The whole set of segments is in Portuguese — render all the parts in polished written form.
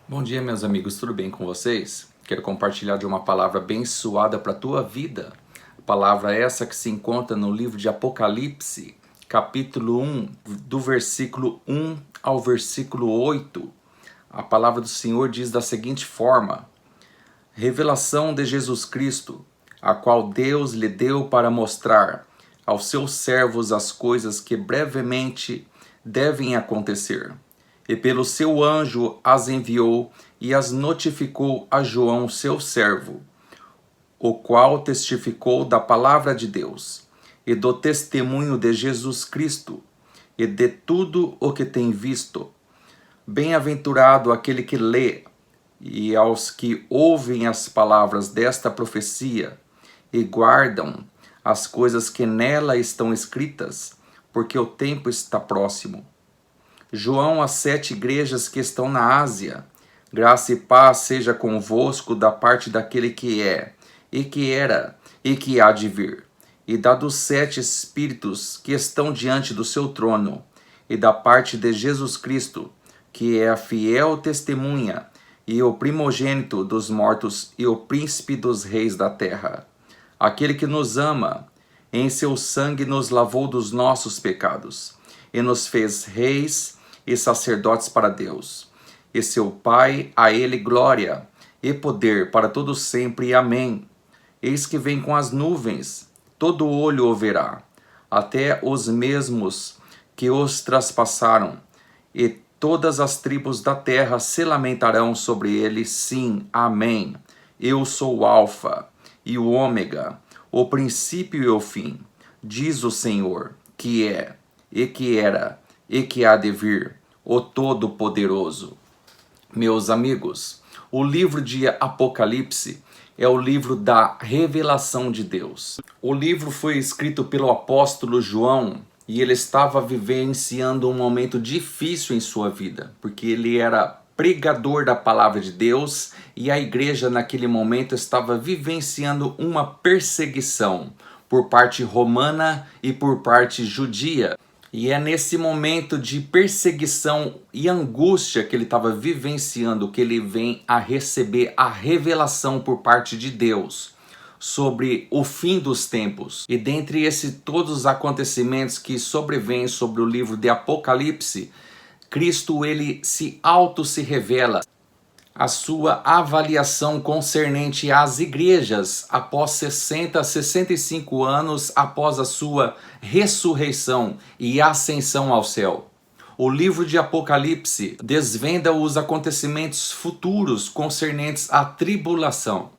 Bom dia, meus amigos, tudo bem com vocês? Quero compartilhar de uma palavra abençoada para a tua vida. A palavra essa que se encontra no livro de Apocalipse, capítulo 1, do versículo 1 ao versículo 8. A palavra do Senhor diz da seguinte forma: Revelação de Jesus Cristo, a qual Deus lhe deu para mostrar aos seus servos as coisas que brevemente devem acontecer. E pelo seu anjo as enviou e as notificou a João, seu servo, o qual testificou da palavra de Deus e do testemunho de Jesus Cristo e de tudo o que tem visto. Bem-aventurado aquele que lê e aos que ouvem as palavras desta profecia e guardam as coisas que nela estão escritas, porque o tempo está próximo. João às 7 igrejas que estão na Ásia, graça e paz seja convosco da parte daquele que é, e que era, e que há de vir, e da dos 7 Espíritos que estão diante do seu trono, e da parte de Jesus Cristo, que é a fiel testemunha, e o primogênito dos mortos, e o príncipe dos reis da terra. Aquele que nos ama, em seu sangue nos lavou dos nossos pecados, e nos fez reis e sacerdotes para Deus. E seu Pai, a ele glória e poder para todos sempre. Amém. Eis que vem com as nuvens, todo olho o verá, até os mesmos que os traspassaram, e todas as tribos da terra se lamentarão sobre ele. Sim, amém. Eu sou o Alfa e o Ômega, o princípio e o fim, diz o Senhor, que é, e que era, e que há de vir, o Todo-Poderoso. Meus amigos, o livro de Apocalipse é o livro da revelação de Deus. O livro foi escrito pelo apóstolo João e ele estava vivenciando um momento difícil em sua vida, porque ele era pregador da palavra de Deus e a igreja naquele momento estava vivenciando uma perseguição por parte romana e por parte judia. E é nesse momento de perseguição e angústia que ele estava vivenciando que ele vem a receber a revelação por parte de Deus sobre o fim dos tempos. E dentre todos os acontecimentos que sobrevêm sobre o livro de Apocalipse, Cristo ele se revela. A sua avaliação concernente às igrejas após 65 anos após a sua ressurreição e ascensão ao céu. O livro de Apocalipse desvenda os acontecimentos futuros concernentes à tribulação,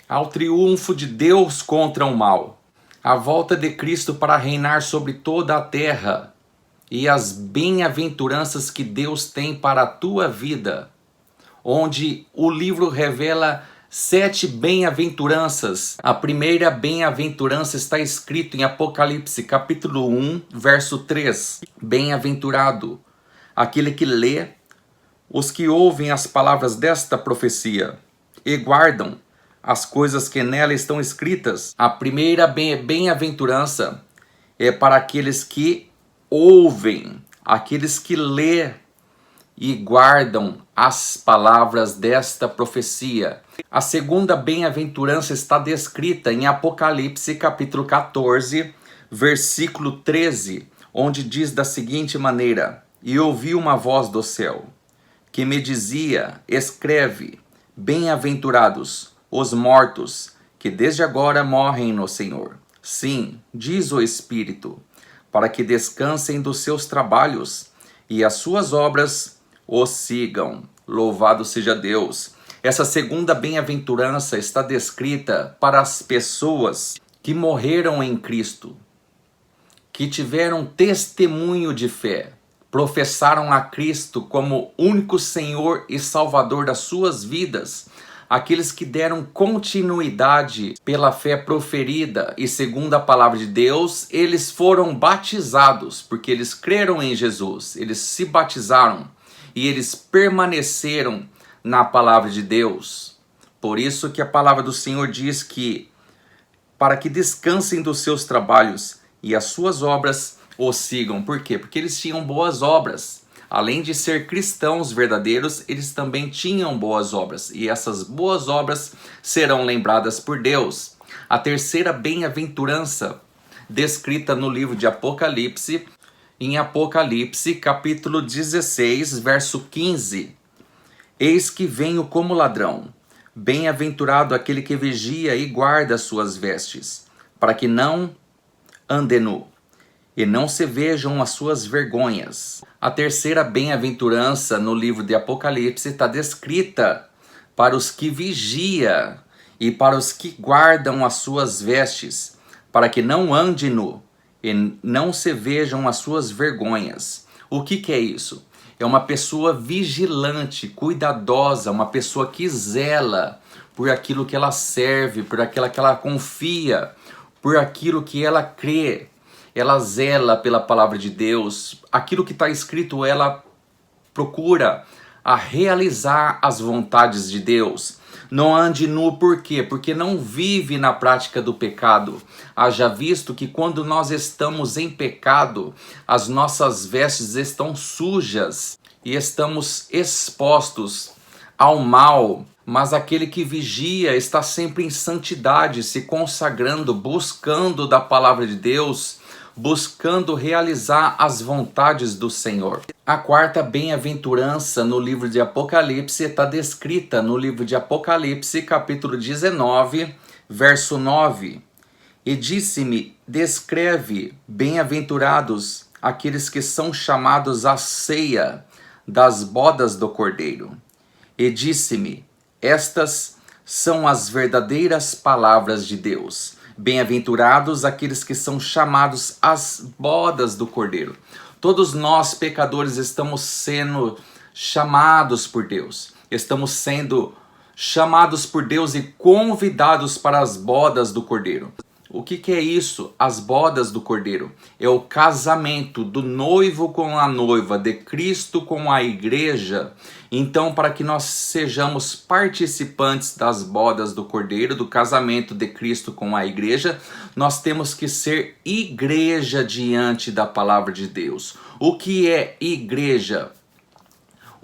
ao triunfo de Deus contra o mal, a volta de Cristo para reinar sobre toda a terra e as bem-aventuranças que Deus tem para a tua vida, onde o livro revela 7 bem-aventuranças. A primeira bem-aventurança está escrito em Apocalipse, capítulo 1, verso 3. Bem-aventurado aquele que lê, os que ouvem as palavras desta profecia e guardam as coisas que nela estão escritas. A primeira bem-aventurança é para aqueles que ouvem, aqueles que lê e guardam as palavras desta profecia. A segunda bem-aventurança está descrita em Apocalipse capítulo 14, versículo 13, onde diz da seguinte maneira: E ouvi uma voz do céu, que me dizia, escreve, bem-aventurados os mortos, que desde agora morrem no Senhor. Sim, diz o Espírito, para que descansem dos seus trabalhos, e as suas obras os sigam. Louvado seja Deus. Essa segunda bem-aventurança está descrita para as pessoas que morreram em Cristo, que tiveram testemunho de fé, professaram a Cristo como único Senhor e Salvador das suas vidas, aqueles que deram continuidade pela fé proferida e segundo a palavra de Deus, eles foram batizados, porque eles creram em Jesus, eles se batizaram e eles permaneceram na palavra de Deus. Por isso que a palavra do Senhor diz que para que descansem dos seus trabalhos e as suas obras os sigam. Por quê? Porque eles tinham boas obras. Além de ser cristãos verdadeiros, eles também tinham boas obras, e essas boas obras serão lembradas por Deus. A terceira bem-aventurança, descrita no livro de Apocalipse, em Apocalipse, capítulo 16, verso 15. Eis que venho como ladrão. Bem-aventurado aquele que vigia e guarda as suas vestes, para que não ande nu, e não se vejam as suas vergonhas. A terceira bem-aventurança no livro de Apocalipse está descrita para os que vigia e para os que guardam as suas vestes, para que não ande nu e não se vejam as suas vergonhas. O que é isso? É uma pessoa vigilante, cuidadosa, uma pessoa que zela por aquilo que ela serve, por aquilo que ela confia, por aquilo que ela crê. Ela zela pela palavra de Deus, aquilo que está escrito ela procura a realizar as vontades de Deus. Não ande nu por quê? Porque não vive na prática do pecado. Haja visto que quando nós estamos em pecado, as nossas vestes estão sujas e estamos expostos ao mal. Mas aquele que vigia está sempre em santidade, se consagrando, buscando da palavra de Deus, buscando realizar as vontades do Senhor. A quarta bem-aventurança no livro de Apocalipse está descrita no livro de Apocalipse, capítulo 19, verso 9. E disse-me, descreve, bem-aventurados aqueles que são chamados à ceia das bodas do Cordeiro. E disse-me, estas são as verdadeiras palavras de Deus. Bem-aventurados aqueles que são chamados às bodas do Cordeiro. Todos nós, pecadores, estamos sendo chamados por Deus. Estamos sendo chamados por Deus e convidados para as bodas do Cordeiro. O que é isso? As bodas do Cordeiro. É o casamento do noivo com a noiva, de Cristo com a igreja. Então, para que nós sejamos participantes das bodas do Cordeiro, do casamento de Cristo com a igreja, nós temos que ser igreja diante da palavra de Deus. O que é igreja?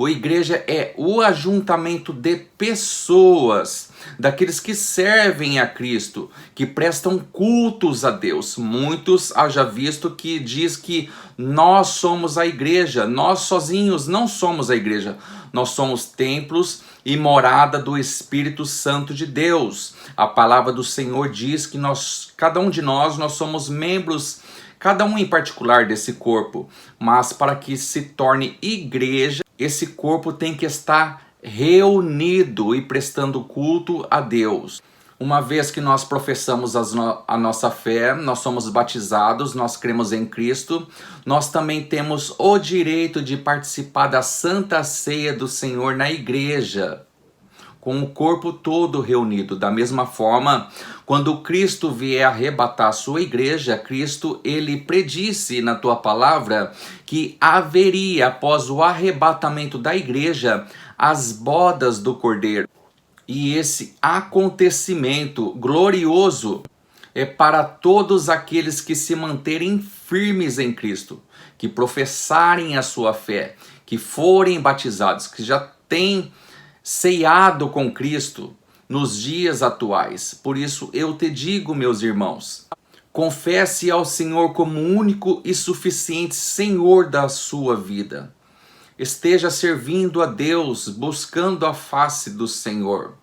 A igreja é o ajuntamento de pessoas, daqueles que servem a Cristo, que prestam cultos a Deus. Muitos, haja visto, que diz que nós somos a igreja, nós sozinhos não somos a igreja. Nós somos templos e morada do Espírito Santo de Deus. A palavra do Senhor diz que cada um de nós somos membros, cada um em particular desse corpo, mas para que se torne igreja, esse corpo tem que estar reunido e prestando culto a Deus. Uma vez que nós professamos a nossa fé, nós somos batizados, nós cremos em Cristo, nós também temos o direito de participar da Santa Ceia do Senhor na igreja, com o corpo todo reunido. Da mesma forma, quando Cristo vier arrebatar a sua igreja, Cristo, ele predisse na tua palavra que haveria, após o arrebatamento da igreja, as bodas do Cordeiro. E esse acontecimento glorioso é para todos aqueles que se manterem firmes em Cristo, que professarem a sua fé, que forem batizados, que já têm ceiado com Cristo nos dias atuais. Por isso eu te digo, meus irmãos, confesse ao Senhor como único e suficiente Senhor da sua vida. Esteja servindo a Deus, buscando a face do Senhor.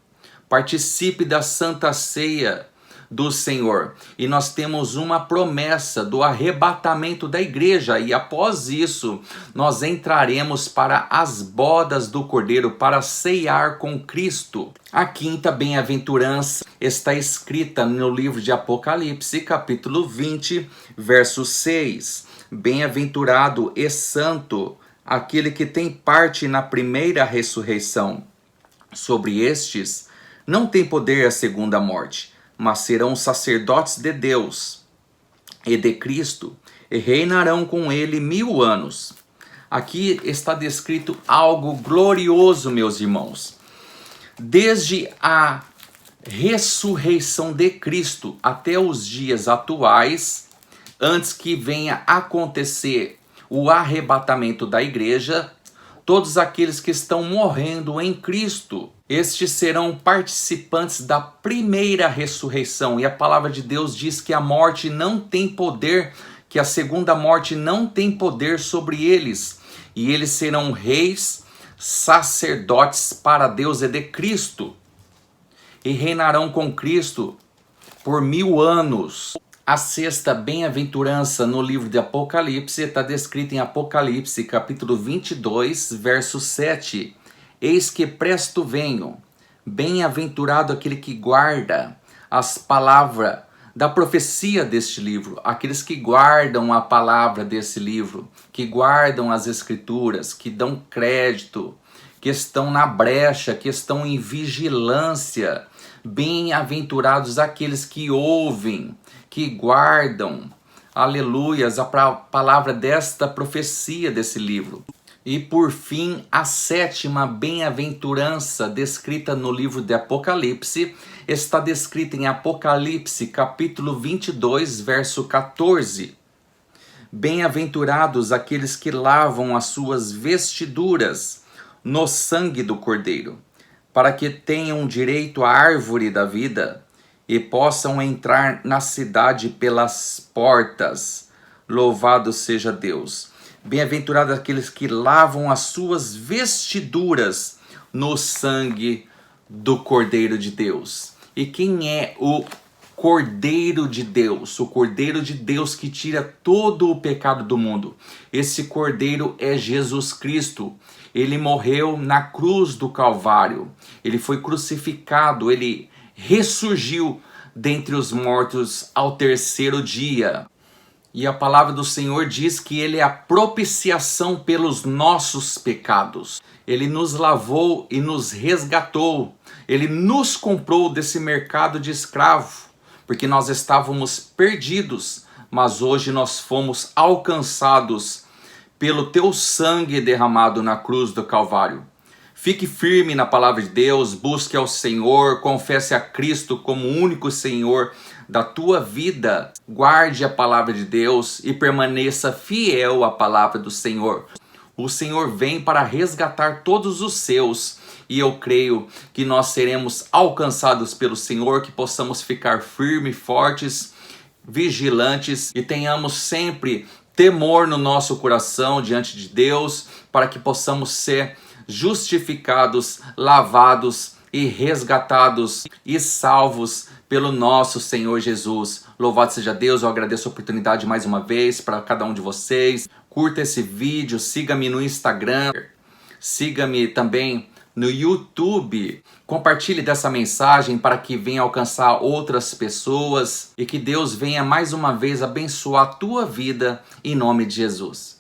Participe da Santa Ceia do Senhor. E nós temos uma promessa do arrebatamento da igreja. E após isso, nós entraremos para as bodas do Cordeiro, para ceiar com Cristo. A quinta bem-aventurança está escrita no livro de Apocalipse, capítulo 20, verso 6. Bem-aventurado e santo aquele que tem parte na primeira ressurreição. Sobre estes não tem poder a segunda morte, mas serão sacerdotes de Deus e de Cristo, e reinarão com ele 1000 anos. Aqui está descrito algo glorioso, meus irmãos. Desde a ressurreição de Cristo até os dias atuais, antes que venha acontecer o arrebatamento da igreja, todos aqueles que estão morrendo em Cristo, estes serão participantes da primeira ressurreição. E a palavra de Deus diz que a morte não tem poder, que a segunda morte não tem poder sobre eles. E eles serão reis, sacerdotes para Deus e de Cristo. E reinarão com Cristo por 1000 anos. A sexta bem-aventurança no livro de Apocalipse está descrita em Apocalipse, capítulo 22, verso 7. Eis que presto venho, bem-aventurado aquele que guarda as palavras da profecia deste livro, aqueles que guardam a palavra desse livro, que guardam as escrituras, que dão crédito, que estão na brecha, que estão em vigilância. Bem-aventurados aqueles que ouvem, que guardam, aleluias, a palavra desta profecia desse livro. E por fim, a sétima bem-aventurança descrita no livro de Apocalipse está descrita em Apocalipse, capítulo 22, verso 14. Bem-aventurados aqueles que lavam as suas vestiduras no sangue do Cordeiro, para que tenham direito à árvore da vida e possam entrar na cidade pelas portas. Louvado seja Deus. Bem-aventurados aqueles que lavam as suas vestiduras no sangue do Cordeiro de Deus. E quem é o Cordeiro de Deus? O Cordeiro de Deus que tira todo o pecado do mundo. Esse Cordeiro é Jesus Cristo. Ele morreu na cruz do Calvário. Ele foi crucificado, ele ressurgiu dentre os mortos ao terceiro dia. E a palavra do Senhor diz que ele é a propiciação pelos nossos pecados. Ele nos lavou e nos resgatou. Ele nos comprou desse mercado de escravo, porque nós estávamos perdidos, mas hoje nós fomos alcançados pelo teu sangue derramado na cruz do Calvário. Fique firme na palavra de Deus, busque ao Senhor, confesse a Cristo como o único Senhor da tua vida. Guarde a palavra de Deus e permaneça fiel à palavra do Senhor. O Senhor vem para resgatar todos os seus e eu creio que nós seremos alcançados pelo Senhor, que possamos ficar firmes, fortes, vigilantes e tenhamos sempre temor no nosso coração diante de Deus, para que possamos ser justificados, lavados e resgatados e salvos pelo nosso Senhor Jesus. Louvado seja Deus, eu agradeço a oportunidade mais uma vez para cada um de vocês. Curta esse vídeo, siga-me no Instagram, siga-me também no YouTube. Compartilhe dessa mensagem para que venha alcançar outras pessoas e que Deus venha mais uma vez abençoar a tua vida em nome de Jesus.